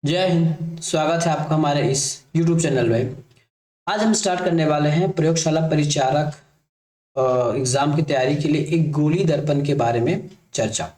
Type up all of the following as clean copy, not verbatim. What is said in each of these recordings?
जय हिंद। स्वागत है आपका हमारे इस YouTube चैनल में। आज हम स्टार्ट करने वाले हैं प्रयोगशाला परिचारक एग्जाम की तैयारी के लिए एक गोली दर्पण के बारे में चर्चा।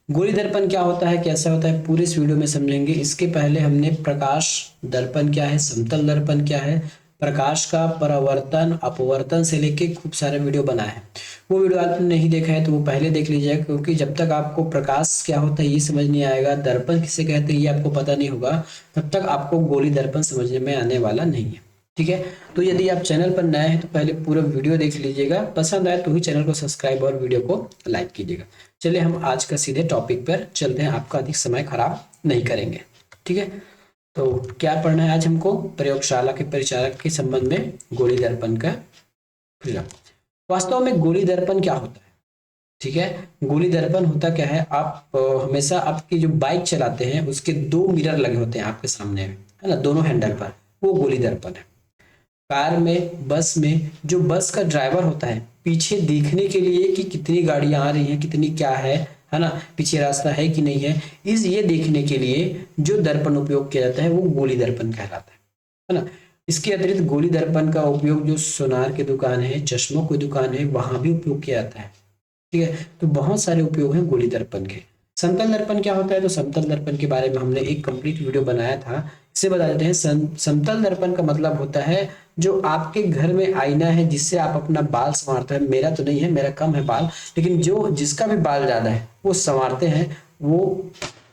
गोली दर्पण क्या होता है, कैसा होता है, पूरे इस वीडियो में समझेंगे। इसके पहले हमने प्रकाश दर्पण क्या है, समतल दर्पण क्या है, प्रकाश का परावर्तन अपवर्तन से लेके खूब सारे वीडियो बनाए हैं। वो वीडियो आपने नहीं देखा है तो वो पहले देख लीजिएगा, क्योंकि जब तक आपको प्रकाश क्या होता है ये समझ नहीं आएगा, दर्पण किसे कहते हैं ये आपको पता नहीं होगा, तब तक आपको गोली दर्पण समझने में आने वाला नहीं है। ठीक है, तो यदि आप चैनल पर नए हैं तो पहले पूरा वीडियो देख लीजिएगा, पसंद आए तो ही चैनल को सब्सक्राइब और वीडियो को लाइक कीजिएगा। चलिए हम आज का सीधे टॉपिक पर चलते हैं, आपका अधिक समय खराब नहीं करेंगे। ठीक है, तो क्या पढ़ना है आज हमको, प्रयोगशाला के परिचारक के संबंध में गोली दर्पण का प्रयोग। वास्तव में गोली दर्पण क्या होता है? ठीक है, गोली दर्पण होता क्या है, आप हमेशा आपकी जो बाइक चलाते हैं उसके दो मिरर लगे होते हैं आपके सामने, है ना, दोनों हैंडल पर, वो गोली दर्पण है। कार में, बस में, जो बस का ड्राइवर होता है पीछे देखने के लिए कि कितनी गाड़ियां आ रही हैं, कितनी क्या है ना, पीछे रास्ता है कि नहीं है, इस ये देखने के लिए जो दर्पण उपयोग किया जाता है वो गोली दर्पण कहलाता है ना। इसके अतिरिक्त गोली दर्पण का उपयोग जो सोनार की दुकान है, चश्मों की दुकान है, वहां भी उपयोग किया जाता है। ठीक है, तो बहुत सारे उपयोग हैं गोली दर्पण के। समतल दर्पण क्या होता है, तो समतल दर्पण के बारे में हमने एक कंप्लीट वीडियो बनाया था, इसे बता देते हैं। समतल दर्पण का मतलब होता है जो आपके घर में आईना है जिससे आप अपना बाल संवारते हैं। मेरा तो नहीं है, मेरा कम है बाल, लेकिन जो जिसका भी बाल ज्यादा है वो संवारते हैं, वो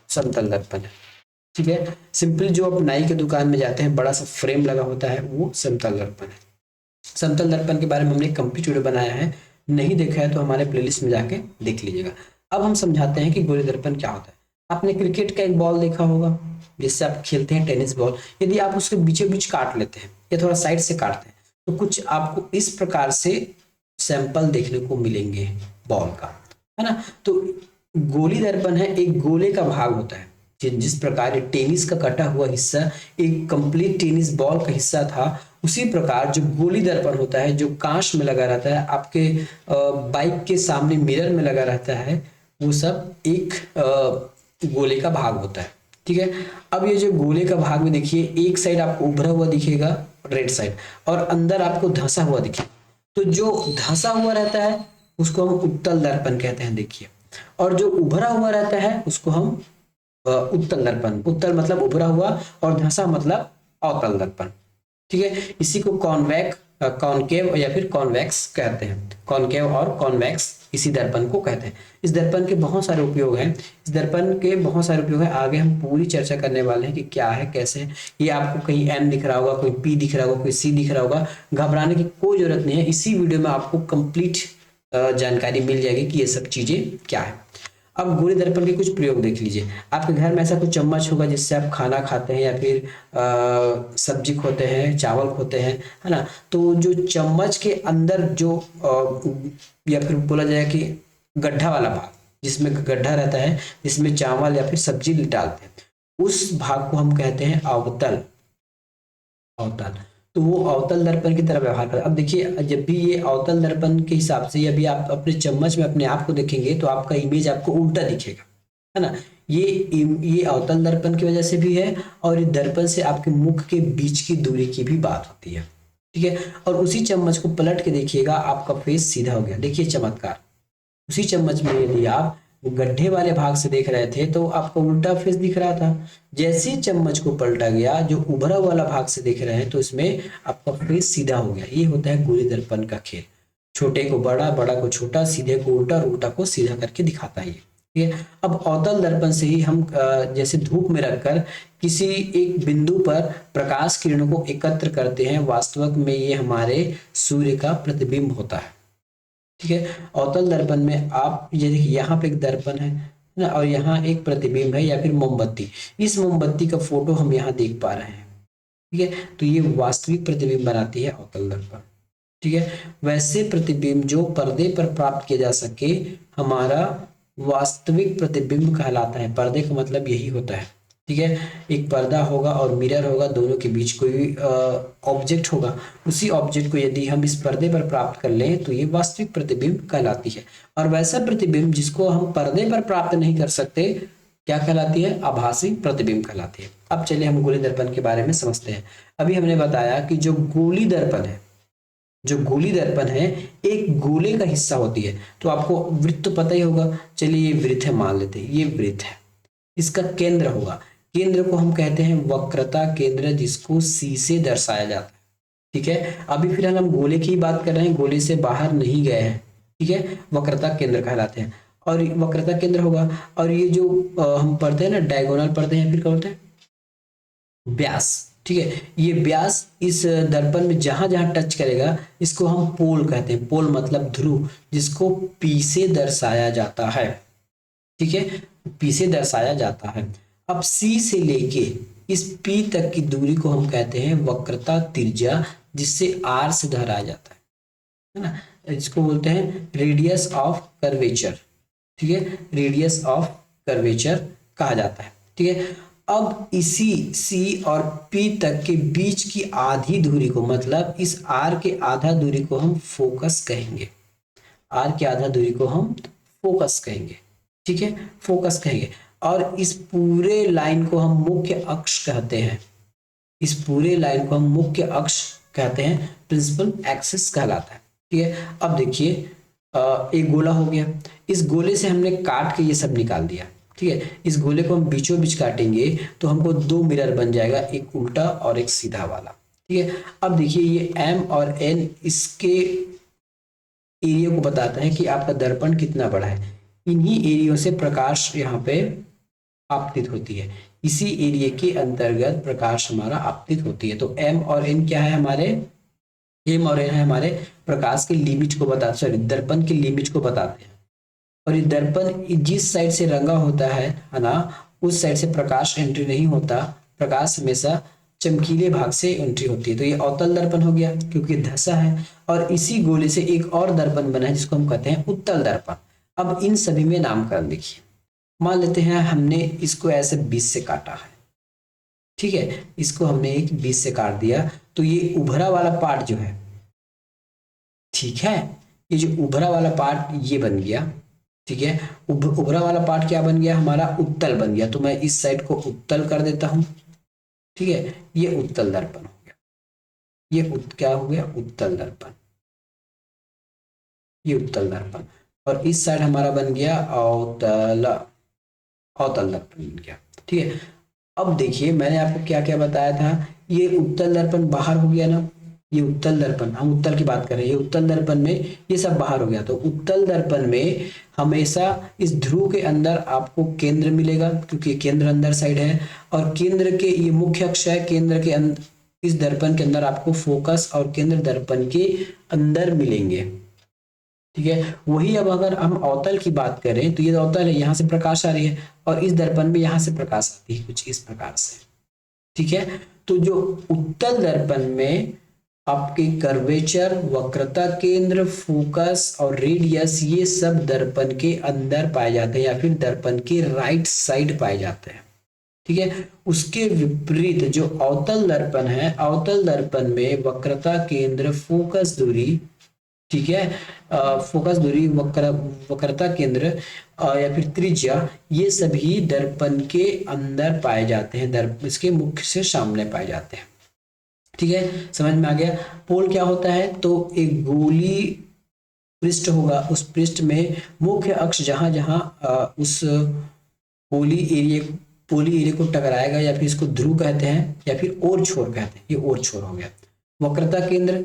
समतल दर्पण है। ठीक है, सिंपल जो आप नाई के दुकान में जाते हैं, बड़ा सा फ्रेम लगा होता है, वो समतल दर्पण है। समतल दर्पण के बारे में हमने कंप्लीट वीडियो बनाया है, नहीं देखा है तो हमारे प्लेलिस्ट में जाके देख लीजिएगा। अब हम समझाते हैं कि गोली दर्पण क्या होता है। आपने क्रिकेट का एक बॉल देखा होगा जिससे आप खेलते हैं, टेनिस बॉल। यदि आप उसके बीचों बीच काट लेते हैं या थोड़ा साइड से काटते हैं तो कुछ आपको इस प्रकार से सैंपल देखने को मिलेंगे बॉल का, है ना। तो गोली दर्पण है, एक गोले का भाग होता है। जिस प्रकार ये टेनिस का कटा हुआ हिस्सा एक कंप्लीट टेनिस बॉल का हिस्सा था, उसी प्रकार जो गोली दर्पण होता है जो कांच में लगा रहता है, आपके बाइक के सामने मिरर में लगा रहता है, वो सब एक गोले का भाग होता है। ठीक है, अब ये जो गोले का भाग में देखिए, एक साइड आपको उभरा हुआ दिखेगा रेड साइड, और अंदर आपको धंसा हुआ दिखेगा। तो जो धंसा हुआ रहता है उसको हम उत्तल दर्पण कहते हैं, देखिए। और जो उभरा हुआ रहता है उसको हम उत्तल दर्पण, उत्तल मतलब उभरा हुआ और धंसा मतलब अवतल दर्पण। ठीक है, इसी को कॉनकेव या फिर कॉन्वेक्स कहते हैं। कॉनकेव और कॉन्वेक्स इसी दर्पण को कहते हैं। इस दर्पण के बहुत सारे उपयोग हैं, इस दर्पण के बहुत सारे उपयोग हैं, आगे हम पूरी चर्चा करने वाले हैं कि क्या है, कैसे है। ये आपको कहीं एम दिख रहा होगा, कोई पी दिख रहा होगा, कोई सी दिख रहा होगा, घबराने की कोई जरूरत नहीं है। इसी वीडियो में आपको कंप्लीट जानकारी मिल जाएगी कि ये सब चीजें क्या है। अब गोली दर्पण के कुछ प्रयोग देख लीजिए। आपके घर में ऐसा कुछ चम्मच होगा जिससे आप खाना खाते हैं या फिर सब्जी खोते हैं, चावल खोते हैं, है ना। तो जो चम्मच के अंदर जो या फिर बोला जाए कि गड्ढा वाला भाग, जिसमें गड्ढा रहता है जिसमें चावल या फिर सब्जी डालते हैं, उस भाग को हम कहते हैं अवतल। अवतल, तो वो अवतल दर्पण की तरह व्यवहार कर। अब देखिए, जब भी ये अवतल दर्पण के हिसाब से अभी आप अपने चम्मच में अपने आप को देखेंगे तो आपका इमेज आपको उल्टा दिखेगा, है ना। ये अवतल दर्पण की वजह से भी है, और ये दर्पण से आपके मुख के बीच की दूरी की भी बात होती है। ठीक है, और उसी चम्मच को पलट के देखिएगा, आपका फेस सीधा हो गया। देखिए चमत्कार, उसी चम्मच में यदि आप गड्ढे वाले भाग से देख रहे थे तो आपको उल्टा फेस दिख रहा था। जैसे ही चम्मच को पलटा गया, जो उभरा वाला भाग से देख रहे हैं, तो इसमें आपका फेस सीधा हो गया। ये होता है गोली दर्पण का खेल। छोटे को बड़ा, बड़ा को छोटा, सीधे को उल्टा और उल्टा को सीधा करके दिखाता है ये। ठीक है, अब अवतल दर्पण से ही हम जैसे धूप में रखकर किसी एक बिंदु पर प्रकाश किरणों को एकत्र करते हैं, वास्तविक में ये हमारे सूर्य का प्रतिबिंब होता है। ठीक है, अवतल दर्पण में आप ये देखिए, यहाँ पे एक दर्पण है ना, और यहाँ एक प्रतिबिंब है या फिर मोमबत्ती। इस मोमबत्ती का फोटो हम यहाँ देख पा रहे हैं। ठीक है, तो ये वास्तविक प्रतिबिंब बनाती है अवतल दर्पण। ठीक है, वैसे प्रतिबिंब जो पर्दे पर प्राप्त किया जा सके, हमारा वास्तविक प्रतिबिंब कहलाता है। पर्दे का मतलब यही होता है। ठीक है, एक पर्दा होगा और मिरर होगा, दोनों के बीच कोई ऑब्जेक्ट होगा, उसी ऑब्जेक्ट को यदि हम इस पर्दे पर प्राप्त कर लें तो ये वास्तविक प्रतिबिंब कहलाती है। और वैसा प्रतिबिंब जिसको हम पर्दे पर प्राप्त नहीं कर सकते, क्या कहलाती है? आभासी प्रतिबिंब कहलाती है। अब चलिए हम गोली दर्पण के बारे में समझते हैं। अभी हमने बताया कि जो गोली दर्पण है, जो गोली दर्पण है एक गोले का हिस्सा होती है। तो आपको वृत्त तो पता ही होगा, चलिए ये वृत्त है, मान लेते हैं ये वृत्त है, इसका केंद्र होगा, केंद्र को हम कहते हैं वक्रता केंद्र, जिसको सी से दर्शाया जाता है। ठीक है, अभी फिलहाल हम गोले की बात कर रहे हैं, गोले से बाहर नहीं गए हैं। ठीक है, वक्रता केंद्र कहलाते हैं, और वक्रता केंद्र होगा। और ये जो हम पढ़ते हैं ना, डायगोनल पढ़ते हैं, फिर क्या बोलते हैं, व्यास। ठीक है, ये व्यास इस दर्पण में जहां जहां टच करेगा इसको हम पोल कहते हैं। पोल मतलब ध्रुव, जिसको पी से दर्शाया जाता है। ठीक है, पी से दर्शाया जाता है। अब सी से लेके इस पी तक की दूरी को हम कहते हैं वक्रता त्रिज्या, जिससे आर से दोहराया जाता है ना, इसको बोलते हैं रेडियस ऑफ कर्वेचर। ठीक है, रेडियस ऑफ कर्वेचर कहा जाता है। ठीक है, अब इसी सी और पी तक के बीच की आधी दूरी को, मतलब इस आर के आधा दूरी को हम फोकस कहेंगे। आर के आधा दूरी को हम फोकस कहेंगे। ठीक है, फोकस कहेंगे। और इस पूरे लाइन को हम मुख्य अक्ष कहते हैं। इस पूरे लाइन को हम मुख्य अक्ष कहते हैं, प्रिंसिपल एक्सिस कहलाता है। ठीक है, अब देखिए एक गोला हो गया, इस गोले से हमने काट के ये सब निकाल दिया। ठीक है, इस गोले को हम बीचों बीच काटेंगे तो हमको दो मिरर बन जाएगा, एक उल्टा और एक सीधा वाला। ठीक है, अब देखिए ये एम और एन इसके एरिया को बताता है कि आपका दर्पण कितना बड़ा है। इन्हीं एरियो से प्रकाश यहाँ पे आपतित होती है, इसी एरिया के अंतर्गत प्रकाश हमारा आपतित होती है। तो एम और एन क्या है हमारे, एम और एन है हमारे प्रकाश के लिमिट को बता, सॉरी दर्पण के लिमिट को बताते हैं। और ये दर्पण जिस साइड से रंगा होता है ना, उस साइड से प्रकाश एंट्री नहीं होता, प्रकाश हमेशा चमकीले भाग से एंट्री होती है। तो ये अवतल दर्पण हो गया क्योंकि धसा है। और इसी गोले से एक और दर्पण बना है जिसको हम कहते हैं उत्तल दर्पण। अब इन सभी में नामकरण देखिए, मान लेते हैं हमने इसको ऐसे 20 से काटा है। ठीक है, इसको हमने एक 20 से काट दिया, तो ये उभरा वाला पार्ट जो है, ठीक है, ये जो उभरा वाला पार्ट ये बन गया। ठीक है, उभरा वाला पार्ट क्या बन गया हमारा, उत्तल बन गया। तो मैं इस साइड को उत्तल कर देता हूं। ठीक है, ये उत्तल दर्पण हो गया, ये क्या हो गया, उत्तल दर्पण, ये उत्तल दर्पण। और इस साइड हमारा बन गया अवतल, अवतल दर्पण बन गया। ठीक है, अब देखिए मैंने आपको क्या क्या बताया था, ये उत्तल दर्पण बाहर हो गया ना, ये उत्तल दर्पण, हम उत्तल की बात कर रहे हैं, ये उत्तल दर्पण में ये सब बाहर हो गया। तो उत्तल दर्पण में हमेशा इस ध्रुव के अंदर आपको केंद्र मिलेगा, क्योंकि केंद्र अंदर साइड है, और केंद्र के ये मुख्य अक्ष है, केंद्र के अंदर इस दर्पण के अंदर आपको फोकस और केंद्र दर्पण के अंदर मिलेंगे। ठीक है, वही अब अगर हम अवतल की बात करें तो ये अवतल है, यहाँ से प्रकाश आ रही है, और इस दर्पण में यहाँ से प्रकाश आती है कुछ इस प्रकार से। ठीक है, तो जो उत्तल दर्पण में आपके कर्वेचर, वक्रता केंद्र, फोकस और रेडियस, ये सब दर्पण के अंदर पाए जाते हैं या फिर दर्पण के राइट साइड पाए जाते हैं। ठीक है, उसके विपरीत जो अवतल दर्पण है, अवतल दर्पण में वक्रता केंद्र, फोकस दूरी, ठीक है, फोकस दूरी, वक्रता केंद्र या फिर त्रिज्या, ये सभी दर्पण के अंदर पाए जाते हैं, इसके मुख्य से सामने पाए जाते हैं। ठीक है, समझ में आ गया। पोल क्या होता है, तो एक गोली पृष्ठ होगा, उस पृष्ठ में मुख्य अक्ष जहां जहां उस पोली एरिया को टकराएगा, या फिर इसको ध्रुव कहते हैं या फिर ओर छोर कहते हैं, ये ओर छोर हो गया। वक्रता केंद्र,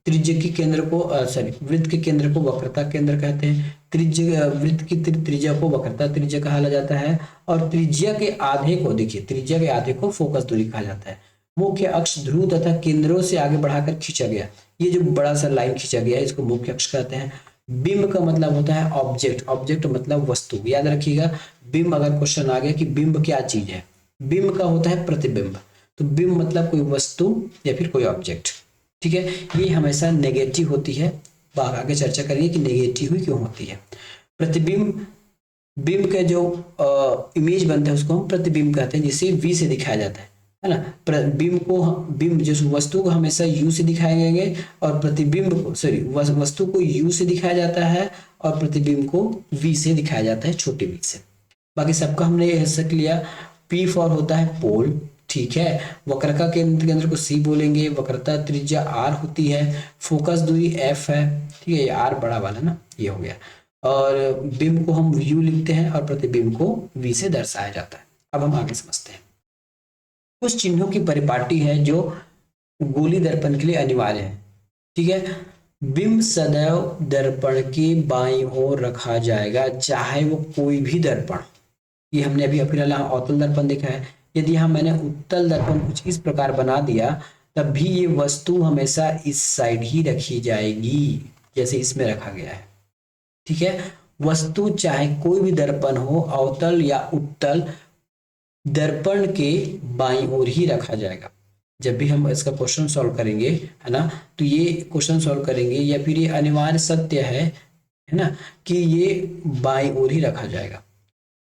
त्रिज्या के केंद्र को सॉरी वृत्त के केंद्र को वक्रता केंद्र कहते हैं, त्रिज्या वृत्त की त्रिज्या को वक्रता त्रिज्या कहा जाता है, और त्रिज्या के आधे को, देखिए त्रिज्या के आधे को फोकस दूरी कहा जाता है। मुख्य अक्ष ध्रुव तथा केंद्रों से आगे बढ़ाकर खींचा गया, ये जो बड़ा सा लाइन खींचा गया है इसको मुख्य अक्ष कहते हैं। बिंब का मतलब होता है ऑब्जेक्ट, ऑब्जेक्ट मतलब वस्तु, याद रखिएगा। बिंब, अगर क्वेश्चन आ गया कि बिंब क्या चीज है, बिंब का होता है प्रतिबिंब, तो बिंब मतलब कोई वस्तु या फिर कोई ऑब्जेक्ट। ठीक है, ये हमेशा नेगेटिव होती है, आगे चर्चा करिए कि नेगेटिव ही क्यों होती है। प्रतिबिंब, बिंब का जो इमेज बनता है उसको हम प्रतिबिंब कहते हैं, जिसे वी से दिखाया जाता है ना। बिंब जो वस्तु को हमेशा यू से दिखाएंगे, और प्रतिबिंब को, सॉरी वस्तु को यू से दिखाया जाता है और प्रतिबिंब को वी से दिखाया जाता है, छोटे वी से। बाकी सबका हमने ये हिस्सा लिया। P फॉर होता है पोल, ठीक है। वक्रता केंद्र को C बोलेंगे, वक्रता त्रिज्या R होती है, फोकस दूरी F है, ठीक है, ये R बड़ा वाला ना, ये हो गया। और बिंब को हम U लिखते हैं और प्रतिबिंब को V से दर्शाया जाता है। अब हम आगे समझते हैं। कुछ चिन्हों की परिपाटी है जो गोली दर्पण के लिए अनिवार्य है, ठीक है। बिंब सदैव दर्पण की बाईं ओर रखा जाएगा, चाहे वो कोई भी दर्पण। ये हमने अभी फिलहाल अवतल दर्पण देखा है। यदि यहाँ मैंने उत्तल दर्पण कुछ इस प्रकार बना दिया, तब भी ये वस्तु हमेशा इस साइड ही रखी जाएगी, जैसे इसमें रखा गया है, ठीक है। वस्तु चाहे कोई भी दर्पण हो, अवतल या उत्तल, दर्पण के बाईं ओर ही रखा जाएगा। जब भी हम इसका क्वेश्चन सॉल्व करेंगे, है ना, तो ये क्वेश्चन सॉल्व करेंगे या फिर ये अनिवार्य सत्य है ना, कि ये बाईं ओर ही रखा जाएगा।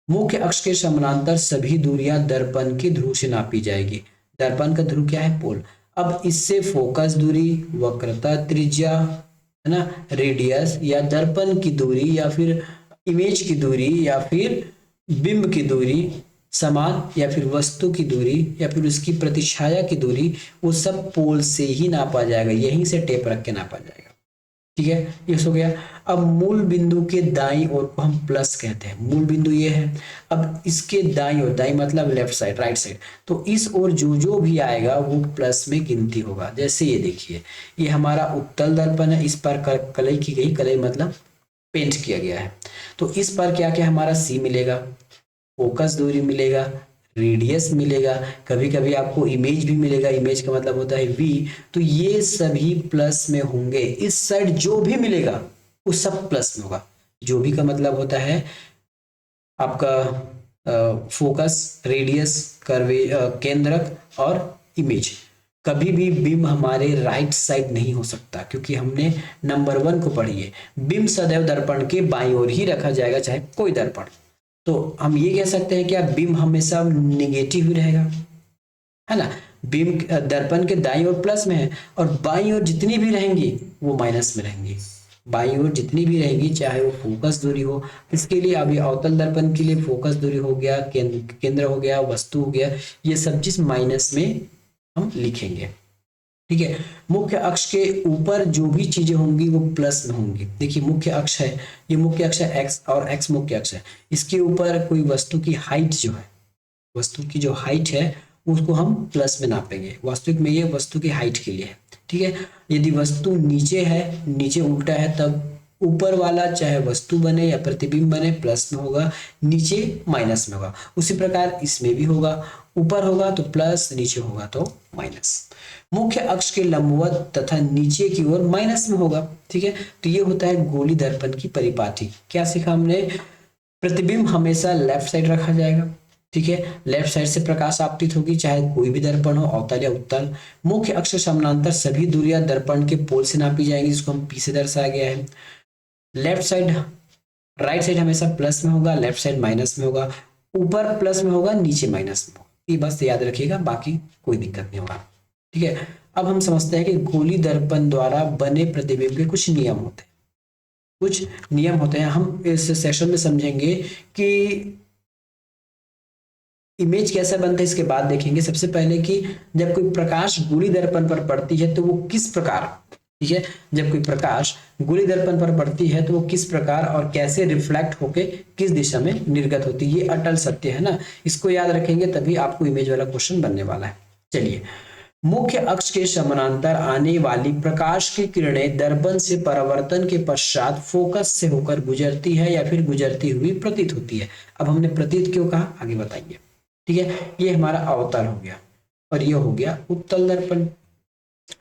मुख्य अक्ष के समानांतर सभी दूरियां दर्पण की ध्रुव से नापी जाएगी। दर्पण का ध्रुव क्या है? पोल। अब इससे फोकस दूरी, वक्रता त्रिज्या, है ना, रेडियस या दर्पण की दूरी या फिर इमेज की दूरी या फिर बिंब की दूरी समान, या फिर वस्तु की दूरी या फिर उसकी प्रतिछाया की दूरी, वो सब पोल से ही नापा जाएगा, यहीं से टेप रख के नापा जाएगा, ठीक है। ये हो गया। अब मूल बिंदु के दाईं ओर को हम प्लस कहते हैं। मूल बिंदु ये है। अब इसके दाईं ओर, दाईं मतलब लेफ्ट साइड, राइट साइड, तो इस ओर जो जो भी आएगा वो प्लस में गिनती होगा। जैसे ये देखिए, ये हमारा उत्तल दर्पण है, इस पर कलई की गई, कलई मतलब पेंट किया गया है। तो इस पर क्या क्या हमारा C मिलेगा, फोकस दूरी मिलेगा, रेडियस मिलेगा, कभी कभी आपको इमेज भी मिलेगा, इमेज का मतलब होता है V। तो ये सभी प्लस में होंगे। इस साइड जो भी मिलेगा वो सब प्लस में होगा। जो भी का मतलब होता है आपका फोकस, रेडियस, कर्वे, केंद्रक और इमेज। कभी भी बिंब हमारे राइट साइड नहीं हो सकता, क्योंकि हमने नंबर 1 को पढ़ी है, बिंब सदैव दर्पण के बाईं ओर ही रखा जाएगा, चाहे कोई दर्पण। तो हम ये कह सकते हैं कि बिंब हमेशा निगेटिव ही रहेगा, है ना। बिंब दर्पण के दाईं ओर प्लस में है और बाईं ओर जितनी भी रहेंगी वो माइनस में रहेंगी। बाईं ओर जितनी भी रहेंगी, चाहे वो फोकस दूरी हो, इसके लिए अभी अवतल दर्पण के लिए फोकस दूरी हो गया, केंद्र हो गया, वस्तु हो गया, ये सब चीज माइनस में हम लिखेंगे, ठीक है। मुख्य अक्ष के ऊपर जो भी चीजें होंगी वो प्लस में होंगी। देखिए मुख्य अक्ष है, ये मुख्य अक्ष है x और x मुख्य अक्ष है। इसके ऊपर कोई वस्तु की हाइट जो है, वस्तु की जो हाइट है उसको हम प्लस में नापेंगे। वास्तविक में ये वस्तु की हाइट के लिए है, ठीक है। यदि वस्तु नीचे है, नीचे उल्टा है, तब ऊपर वाला चाहे वस्तु बने या प्रतिबिंब बने प्लस में होगा, नीचे माइनस में होगा। उसी प्रकार इसमें भी होगा, ऊपर होगा तो प्लस, नीचे होगा तो माइनस। मुख्य अक्ष के लंबवत तथा नीचे की ओर माइनस में होगा, ठीक है। तो ये होता है गोली दर्पण की परिपाटी। क्या सीखा हमने? प्रतिबिंब हमेशा लेफ्ट साइड रखा जाएगा, ठीक है। लेफ्ट साइड से प्रकाश आपतित होगी, चाहे कोई भी दर्पण हो, अवतल या उत्तल। मुख्य अक्ष समानांतर सभी दूरियां दर्पण के पोल से नापी जाएंगी, जिसको हम P से दर्शाया गया है। लेफ्ट साइड, राइट साइड हमेशा प्लस में होगा, लेफ्ट साइड माइनस में होगा, ऊपर प्लस में होगा, नीचे माइनस में होगा। ये बस याद रखिएगा, बाकी कोई दिक्कत नहीं होगा, ठीक है। अब हम समझते हैं कि गोली दर्पण द्वारा बने प्रतिबिंब के कुछ नियम होते हैं। कुछ नियम होते हैं, हम इस सेशन में समझेंगे कि इमेज कैसा बनता है, इसके बाद देखेंगे। सबसे पहले कि जब कोई प्रकाश गोली दर्पण पर पड़ती है तो वो किस प्रकार, ठीक है, जब कोई प्रकाश गोली दर्पण पर पड़ती है तो वो किस प्रकार और कैसे रिफ्लेक्ट होके किस दिशा में निर्गत होती है, ये अटल सत्य है ना। इसको याद रखेंगे तभी आपको इमेज वाला क्वेश्चन बनने वाला है। चलिए, मुख्य अक्ष के समानांतर आने वाली प्रकाश की किरणें दर्पण से परावर्तन के पश्चात फोकस से होकर गुजरती है या फिर गुजरती हुई प्रतीत होती है। अब हमने प्रतीत क्यों कहा, आगे बताइए, ठीक है। ये हमारा अवतल हो गया और ये हो गया उत्तल दर्पण,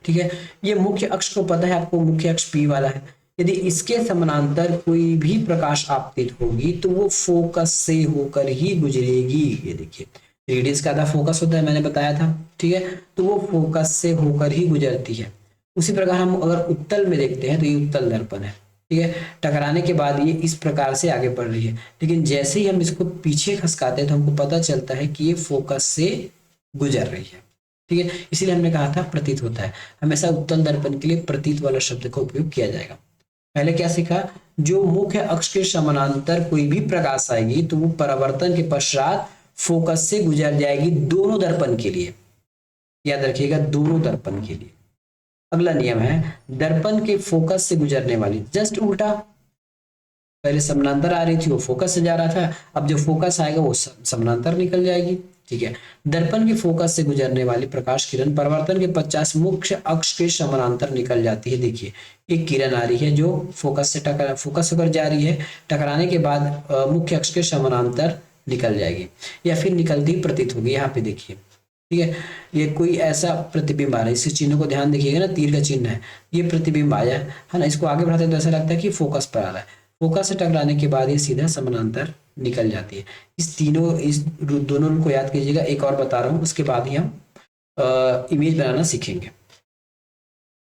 ठीक है। ये मुख्य अक्ष को पता है आपको, मुख्य अक्ष P वाला है। यदि इसके समानांतर कोई भी प्रकाश आपतित होगी तो वो फोकस से होकर ही गुजरेगी। ये देखिए, रेडियस का आधा फोकस होता है, मैंने बताया था, ठीक है। तो वो फोकस से होकर ही गुजरती है। उसी प्रकार हम अगर उत्तल में देखते हैं तो ये उत्तल दर्पण है, ठीक है। टकराने के बाद ये इस प्रकार से आगे बढ़ रही है, लेकिन जैसे ही हम इसको पीछे खसकाते हैं तो हमको पता चलता है कि ये फोकस से गुजर रही है, ठीक है। इसीलिए हमने कहा था प्रतीत होता है। हमेशा उत्तल दर्पण के लिए प्रतीत वाला शब्द का उपयोग किया जाएगा। पहले क्या सीखा? जो मुख्य अक्ष के समानांतर कोई भी प्रकाश आएगी तो वो परावर्तन के पश्चात फोकस से गुजर जाएगी दोनों दर्पण के लिए। याद रखिएगा, दोनों दर्पण के लिए। अगला नियम है दर्पण के फोकस से गुजरने वाली, जस्ट उल्टा, पहले समानांतर आ रही थी वो फोकस से जा रहा था, अब जो फोकस आएगा वो समानांतर निकल जाएगी। ठीक है, दर्पण के फोकस से गुजरने वाली प्रकाश किरण परावर्तन के 50 मुख्य अक्ष के समानांतर निकल जाती है। देखिए एक किरण आ रही है जो फोकस होकर जा रही है, टकराने के बाद मुख्य अक्ष के समानांतर निकल जाएगी या फिर निकलती प्रतीत होगी। यहाँ पे देखिए, ठीक है, ये कोई ऐसा प्रतिबिंब आ रहा है, इस चिन्ह को ध्यान देखिएगा ना, तीर का चिन्ह है, ये प्रतिबिंब आया है ना, इसको आगे बढ़ाते हैं तो ऐसा लगता है कि फोकस पर आ रहा है, फोकस से टकराने के बाद ये सीधा समानांतर निकल जाती है। इस दोनों को याद कीजिएगा। एक और बता रहा हूँ, उसके बाद ही हम इमेज बनाना सीखेंगे।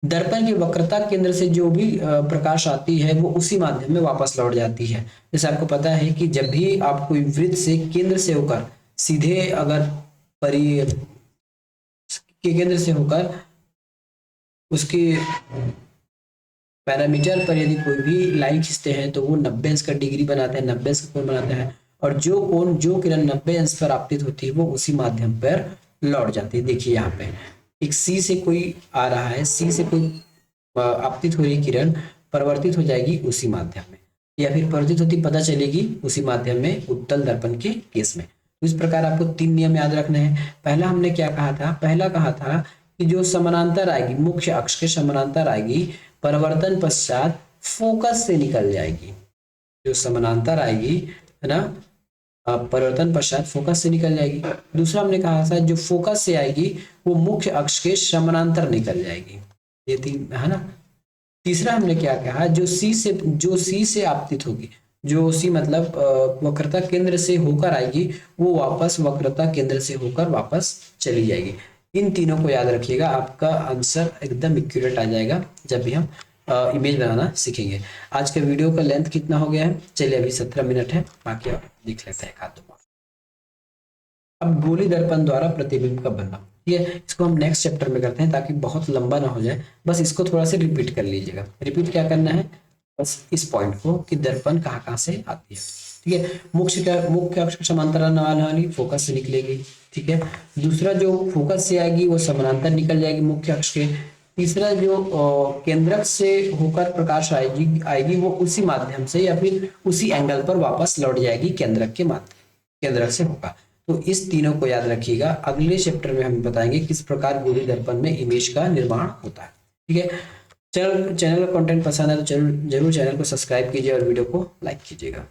दर्पण की वक्रता केंद्र से जो भी प्रकाश आती है वो उसी माध्यम में वापस लौट जाती है। जैसे आपको पता है कि जब भी आप कोई वृत्त से केंद्र से होकर सीधे अगर के केंद्र से होकर उसके पैरामीटर पर यदि कोई भी लाइन खींचते हैं तो वो 90 अंश का डिग्री बनाता है, 90 अंश का कोण बनाता है, और जो किरण 90 अंश पर आपतित होती है वो उसी माध्यम पर लौट जाती है। देखिए यहाँ पे एक सी से कोई आ रहा है, सी से कोई आपतित हो रही किरण परिवर्तित हो जाएगी उसी माध्यम में, या फिर परिवर्तित होती पता चलेगी उसी माध्यम में उत्तल दर्पण के केस में। तो इस प्रकार आपको 3 नियम याद रखने हैं। पहला हमने क्या कहा था, पहला कहा था कि जो समानांतर आएगी, मुख्य अक्ष के समानांतर आएगी, परिवर्तन पश्चात फोकस से निकल जाएगी। जो समानांतर आएगी है ना, परिवर्तन पश्चात फोकस से निकल जाएगी। दूसरा हमने कहा था जो फोकस से आएगी वो मुख्य अक्ष के समानांतर निकल जाएगी। ये 3 है ना। तीसरा हमने क्या कहा, जो सी से आपतित होगी, जो सी मतलब वक्रता केंद्र से होकर आएगी, वो वापस वक्रता केंद्र से होकर वापस चली जाएगी। इन तीनों को याद रखिएगा, आपका आंसर एकदम एक्यूरेट आ जाएगा जब भी हम इमेज बनाना सीखेंगे। आज के वीडियो का लेंथ कितना हो गया है, चलिए अभी 17 मिनट है, बाकी आप देख लेते हैं एक दो। अब गोली दर्पण द्वारा प्रतिबिंब का बनना, ठीक है, इसको हम नेक्स्ट चैप्टर में करते हैं ताकि बहुत लंबा ना हो जाए। बस इसको थोड़ा सा रिपीट कर लीजिएगा। रिपीट क्या करना है, बस इस पॉइंट को कि दर्पण कहाँ कहाँ से आती है। ठीक है, मुख्य अक्ष समांतर आने वाली फोकस से निकलेगी। ठीक है, दूसरा जो फोकस से आएगी वो समानांतर निकल जाएगी मुख्य अक्ष के। तीसरा जो केंद्रक से होकर प्रकाश आएगी वो उसी माध्यम से या फिर उसी एंगल पर वापस लौट जाएगी केंद्रक से होगा। तो इस तीनों को याद रखिएगा। अगले चैप्टर में हम बताएंगे किस प्रकार गोली दर्पण में इमेज का निर्माण होता है। ठीक है, चैनल का कंटेंट पसंद है तो जरूर चैनल को सब्सक्राइब कीजिए और वीडियो को लाइक कीजिएगा।